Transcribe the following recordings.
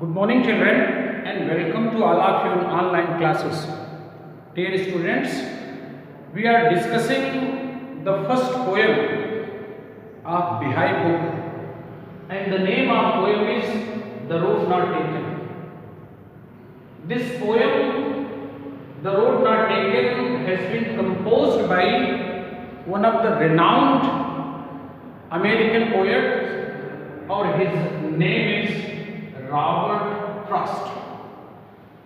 Good morning, children, and welcome to all of you in online classes. Dear students, we are discussing the first poem of Bihai book, and the name of poem is The Road Not Taken. This poem, The Road Not Taken, has been composed by one of the renowned American poets, or his name is Robert Frost.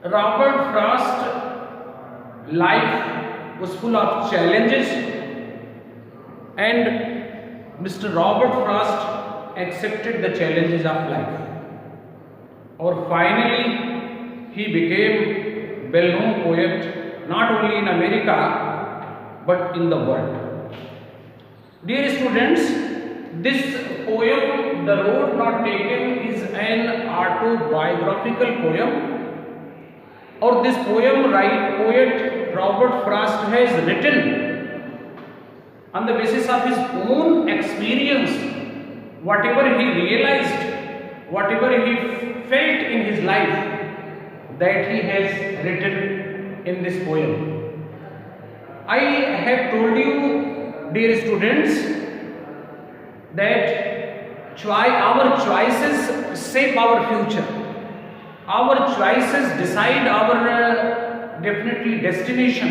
Robert Frost's life was full of challenges, and Mr. Robert Frost accepted the challenges of life. Or finally, he became well-known poet not only in America but in the world. Dear students, this poem, The Road Not Taken, is an autobiographical poem, or this poet Robert Frost has written on the basis of his own experience, whatever he realized, whatever he felt in his life, that he has written in this poem. I have told you, dear students, that our choices shape our future. Our choices decide our definitely destination.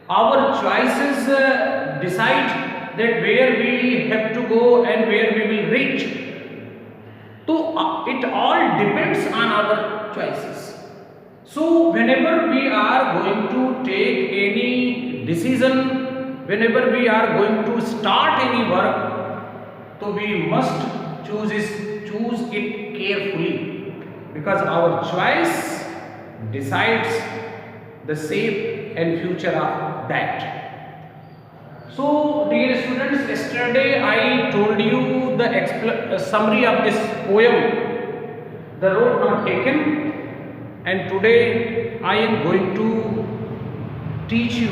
Our choices decide that where we have to go and where we will reach. So it all depends on our choices. So whenever we are going to take any decision, whenever we are going to start any work, so we must choose it carefully, because our choice decides the shape and future of that. So dear students, yesterday I told you the summary of this poem, The Road Not Taken, and today I am going to teach you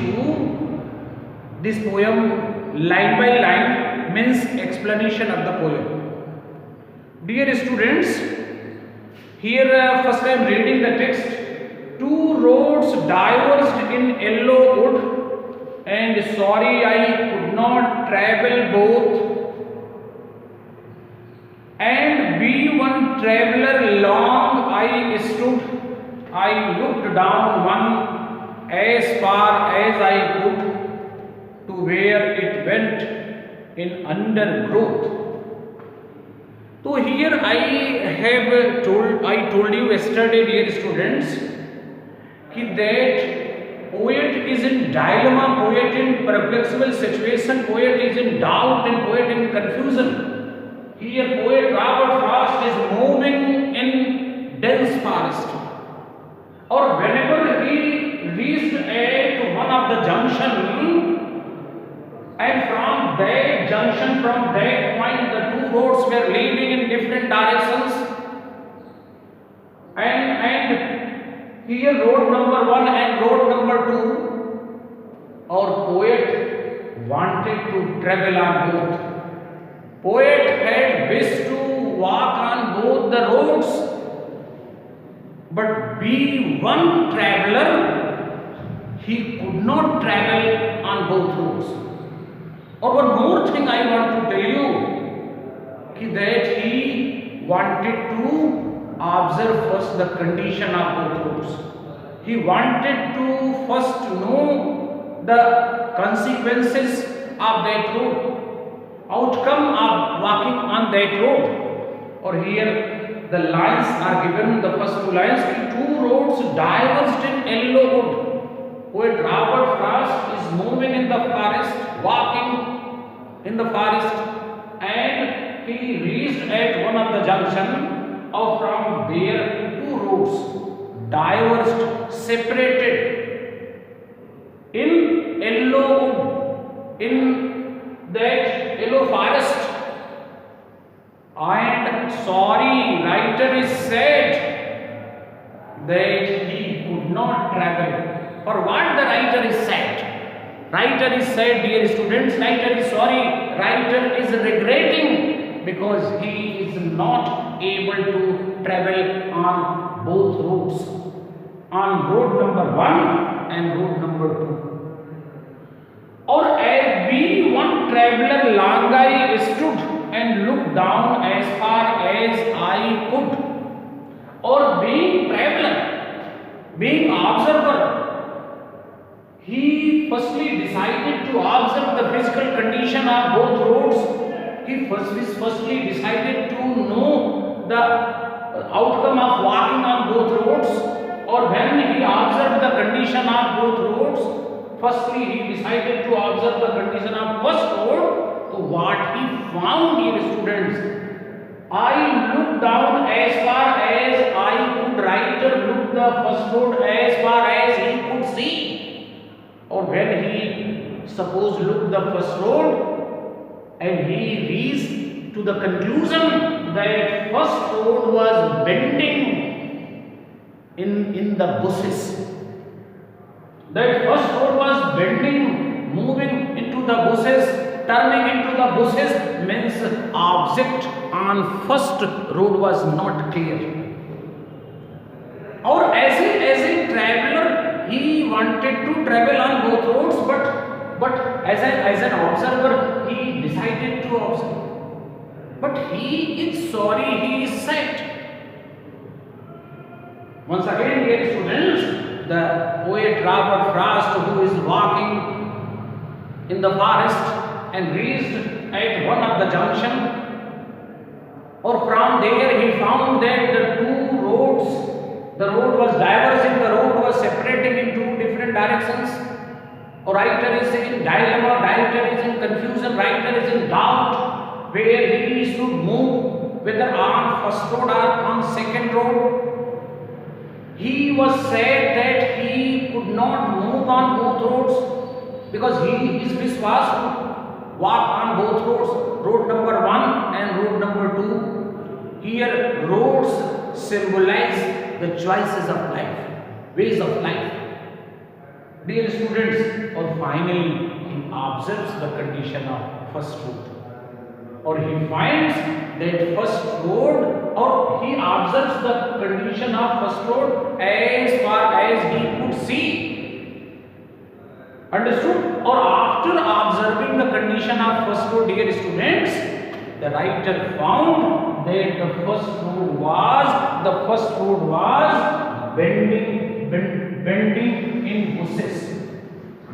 this poem line by line, means explanation of the poem. Dear students, here first I am reading the text. Two roads diverged in yellow wood, and sorry I could not travel both. And be one traveler long I stood, I looked down one as far as I could, to where it went in undergrowth. So here I told you yesterday, dear students, that poet is in dilemma, poet in perplexable situation, poet is in doubt, and poet in confusion. Here poet Robert Frost is moving in dense forest, or whenever he reached at one of the junction, and from that junction, from that point, the two roads were leading in different directions. And here road number 1 and road number 2, our poet wanted to travel on both. Poet had wished to walk on both the roads, but be one traveler, he could not travel on both roads. Or one more thing I want to tell you, that he wanted to observe first the condition of both roads. He wanted to first know the consequences of that road, outcome of walking on that road. Or here the lines are given, the first two lines, two roads diverged in yellow wood. Poet Robert Frost is moving in the forest, walking in the forest, and he reached at one of the junction, or from where two roads diverged, separated in yellow wood, in that yellow forest. And sorry, writer is sad that he could not travel. For what the writer is sad? Writer is sad, dear students. Writer is sorry. Writer is regretting because he is not able to travel on both roads, on road number 1 and road number 2. Or as being one traveler, long I stood and looked down as far as I could. Or being traveler, being observer, he firstly decided to observe the physical condition of both roads. He firstly decided to know the outcome of walking on both roads. Or when he observed the condition of both roads, firstly he decided to observe the condition of first road. So what he found here, students, I looked down as far as I could. Writer looked the first road as far as he could see. Or when he suppose looked the first road and he reached to the conclusion that first road was bending in the bushes. That first road was bending, moving into the bushes, turning into the bushes, means object on first road was not clear. Or as a traveler, he wanted to travel on both roads, but as an observer, he decided to observe. But he is sorry, he is sad. Once again, dear students, the poet Robert Frost, who is walking in the forest and reached at one of the junction, or from there he found that the two roads, the road was diverging, the road was separating in two different directions. Or writer is in dilemma, writer is in confusion, writer is in doubt where he should move, whether on first road or on second road. He was sad that he could not move on both roads because his wish was to walk on both roads, road number 1 and road number 2. Here roads symbolize the choices of life, ways of life. Dear students, or finally he observes the condition of first road, or he finds that first road, or he observes the condition of first road as far as he could see. Understood? Or after observing the condition of first road, dear students, the writer found that the first road was bending in bushes.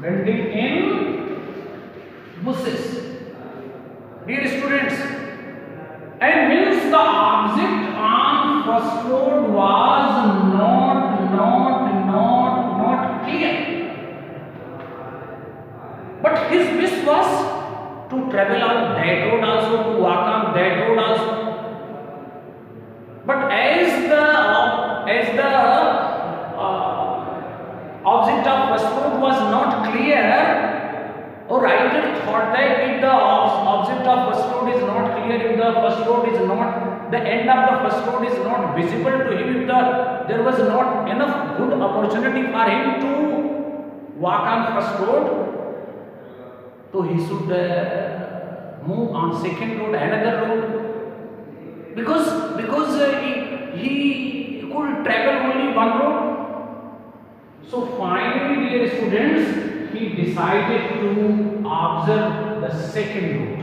Bending in bushes. Dear students, and means the object on first road was not clear. But his wish was to travel on that road also, to walk on that road also. But as the object of first road was not clear, or writer thought that if the object of first road is not clear, if the first road is not, the end of the first road is not visible to him, if there was not enough good opportunity for him to walk on first road, so he should move on second road, another road, because he could travel only one road. So finally, dear students, he decided to observe the second road.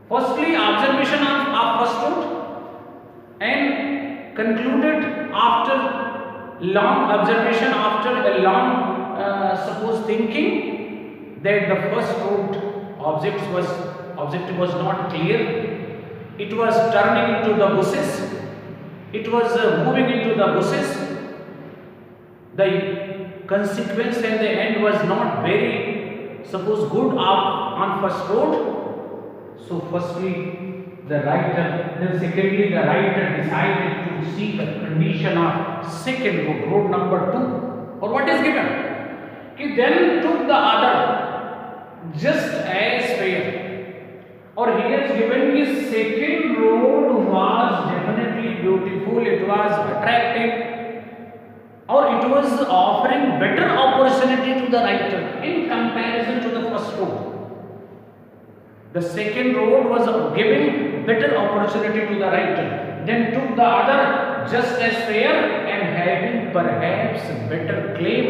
Firstly, observation of first road, and concluded after long observation, after a long suppose thinking, that the first road object was not clear. It was turning into the bushes. It was moving into the bushes. The consequence and the end was not very, suppose, good on first road. So firstly the writer, then secondly the writer decided to see the condition of second road, road number 2. Or what is given? He then took the other just as fair. Or he has given his second road was definitely beautiful, it was attractive, or it was offering better opportunity to the writer in comparison to the first road. The second road was giving better opportunity to the writer, then took the other just as fair and having perhaps better claim.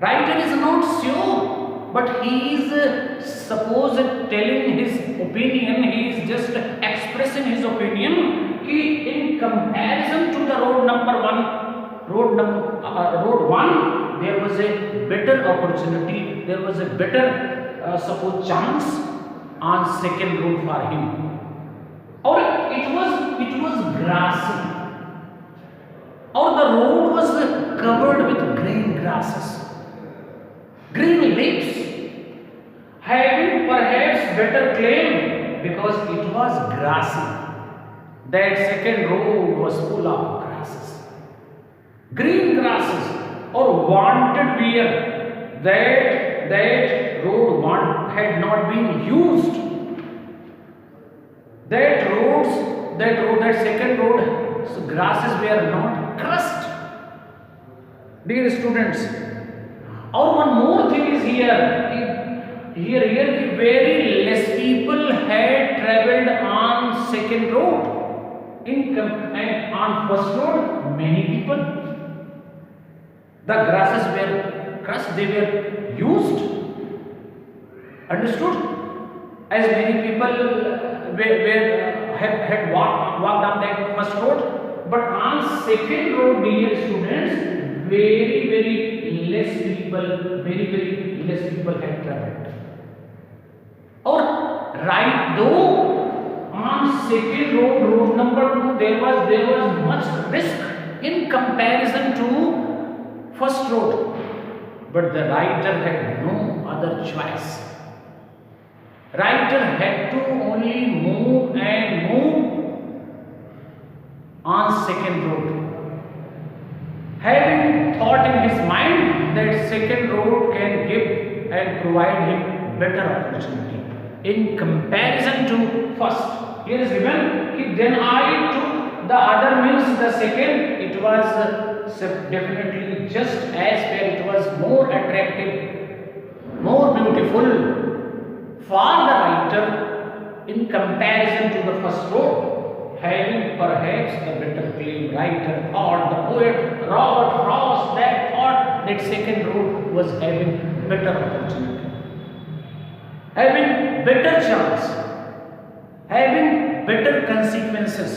Writer is not sure, but he is suppose telling his opinion, he is just expressing his opinion. He, in comparison to the road number one, road one, there was a better opportunity, there was a better suppose chance on second road for him. Or it was grassy, or the road was covered with green grasses, green leaves, having perhaps better claim because it was grassy. That second road was full of grasses, green grasses, or wanted where that road had not been used. That second road, so grasses were not crushed. Dear students, or one more thing is here very less people had travelled on second road. And on first road, many people. The grasses were crushed, they were used. Understood? As many people had walked down that first road, but on second road, dear students, very less people had travelled. Or right though on second road number 2, there was much risk in comparison to first road, but the writer had no other choice. Writer had to only move on second road, having thought in his mind that second road can give and provide him better opportunity in comparison to first. Here is given, then I took the other, means the second, it was definitely just as fair, it was more attractive, more beautiful for the writer in comparison to the first road, having perhaps the better claim. Writer thought, the poet Robert Frost, that thought that second road was having better opportunity, having better chance, having better consequences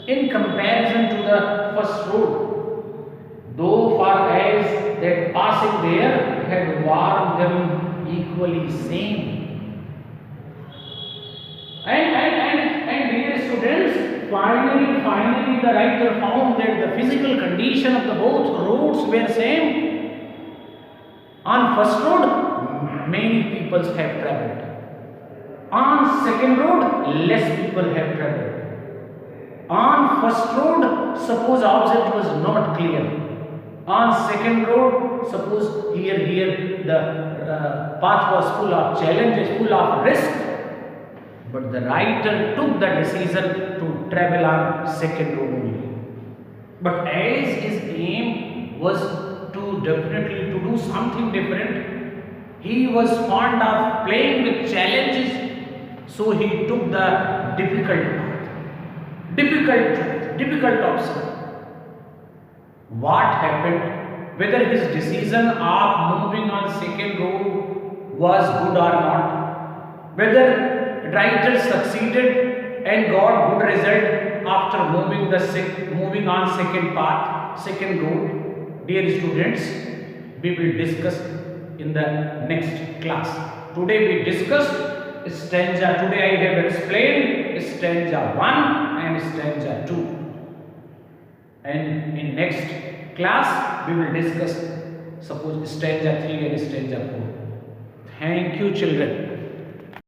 in comparison to the first road, though far as that passing there had warned them equally same. And dear students, finally the writer found that the physical condition of the both roads were same. On first road, many people have travelled. On second road, less people have travelled. On first road, suppose object was not clear. On second road, suppose here the path was full of challenges, full of risk. But the writer took the decision to travel on second road only. But as his aim was to definitely to do something different, he was fond of playing with challenges, so he took the difficult path, difficult obstacle. What happened? Whether his decision of moving on second road was good or not, whether writer succeeded and got good result after moving on second road. Dear students, we will discuss in the next class. Today we discussed stanza. Today I have explained stanza 1 and stanza 2. And in next class we will discuss suppose stanza 3 and stanza 4. Thank you, children.